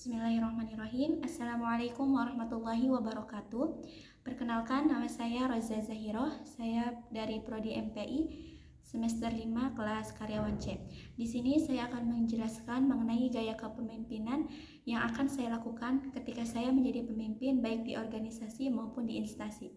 Bismillahirrahmanirrahim. Assalamualaikum warahmatullahi wabarakatuh. Perkenalkan, nama saya Roza Zahiroh. Saya dari Prodi MPI semester 5 kelas karyawan C. Di sini saya akan menjelaskan mengenai gaya kepemimpinan yang akan saya lakukan ketika saya menjadi pemimpin baik di organisasi maupun di instansi.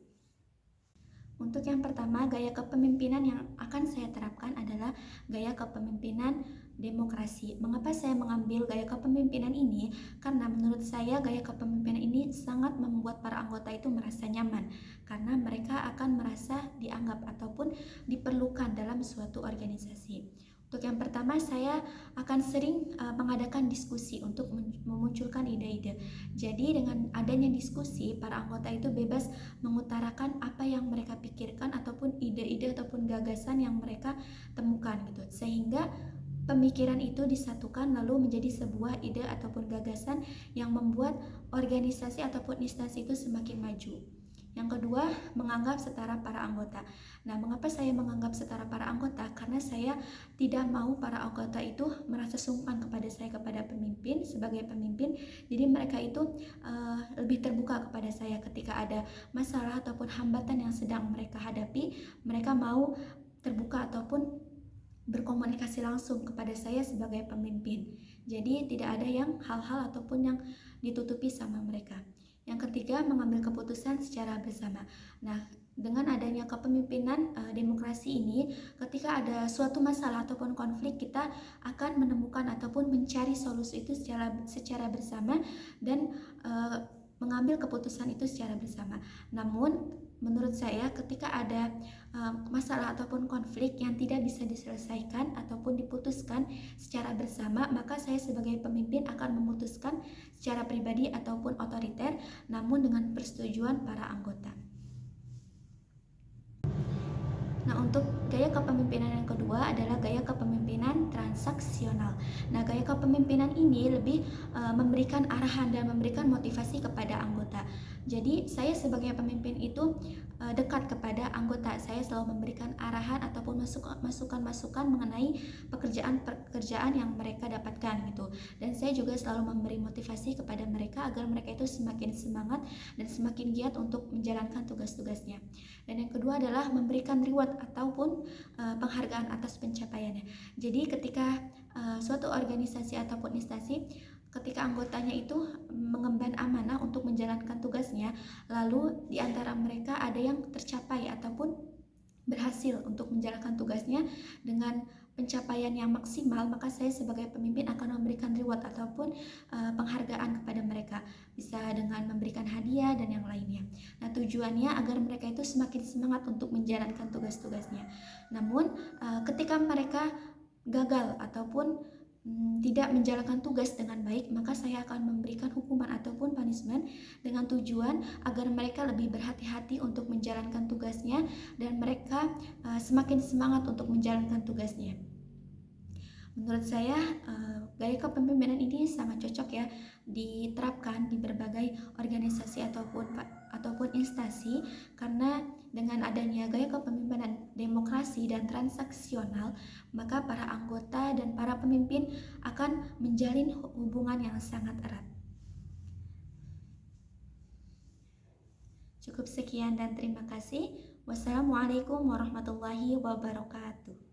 Untuk yang pertama, gaya kepemimpinan yang akan saya terapkan adalah gaya kepemimpinan demokrasi. Mengapa saya mengambil gaya kepemimpinan ini? Karena menurut saya gaya kepemimpinan ini sangat membuat para anggota itu merasa nyaman, karena mereka akan merasa dianggap ataupun diperlukan dalam suatu organisasi. Untuk yang pertama, saya akan sering mengadakan diskusi untuk memunculkan ide-ide. Jadi dengan adanya diskusi, para anggota itu bebas mengutarakan apa yang mereka pikirkan ataupun ide-ide ataupun gagasan yang mereka temukan gitu. Sehingga pemikiran itu disatukan lalu menjadi sebuah ide ataupun gagasan yang membuat organisasi ataupun instansi itu semakin maju. Yang kedua, menganggap setara para anggota. Nah, mengapa saya menganggap setara para anggota? Karena saya tidak mau para anggota itu merasa sungkan kepada saya kepada pemimpin sebagai pemimpin. Jadi mereka itu lebih terbuka kepada saya ketika ada masalah ataupun hambatan yang sedang mereka hadapi. Mereka mau terbuka ataupun berkomunikasi langsung kepada saya sebagai pemimpin. Jadi tidak ada yang hal-hal ataupun yang ditutupi sama mereka. Yang ketiga, mengambil keputusan secara bersama. Nah, dengan adanya kepemimpinan demokrasi ini, ketika ada suatu masalah ataupun konflik, kita akan menemukan ataupun mencari solusi itu secara bersama dan mengambil keputusan itu secara bersama. Namun, menurut saya ketika ada masalah ataupun konflik yang tidak bisa diselesaikan ataupun diputuskan secara bersama, maka saya sebagai pemimpin akan memutuskan secara pribadi ataupun otoriter, namun dengan persetujuan para anggota. Nah, untuk gaya kepemimpinan yang kedua adalah gaya kepemimpinan transaksional. Nah, gaya kepemimpinan ini lebih memberikan arahan dan memberikan motivasi kepada anggota. Jadi, saya sebagai pemimpin itu dekat kepada anggota. Saya selalu memberikan arahan ataupun masukan-masukan mengenai pekerjaan yang mereka dapatkan gitu. Dan saya juga selalu memberi motivasi kepada mereka agar mereka itu semakin semangat dan semakin giat untuk menjalankan tugas-tugasnya. Dan yang kedua adalah memberikan reward ataupun penghargaan atas pencapaiannya. Jadi ketika suatu organisasi ataupun instansi, ketika anggotanya itu mengemban amanah untuk menjalankan tugasnya, lalu di antara mereka ada yang tercapai ataupun berhasil untuk menjalankan tugasnya dengan pencapaian yang maksimal, maka saya sebagai pemimpin akan memberikan reward ataupun penghargaan kepada mereka, bisa dengan memberikan hadiah dan yang lainnya. Nah, tujuannya agar mereka itu semakin semangat untuk menjalankan tugas-tugasnya. Namun ketika mereka gagal ataupun tidak menjalankan tugas dengan baik, maka saya akan memberikan hukuman ataupun punishment dengan tujuan agar mereka lebih berhati-hati untuk menjalankan tugasnya dan mereka semakin semangat untuk menjalankan tugasnya. Menurut saya gaya kepemimpinan ini sangat cocok ya diterapkan di berbagai organisasi ataupun instansi, karena dengan adanya gaya kepemimpinan demokrasi dan transaksional, maka para anggota dan para pemimpin akan menjalin hubungan yang sangat erat. Cukup sekian dan terima kasih. Wassalamualaikum warahmatullahi wabarakatuh.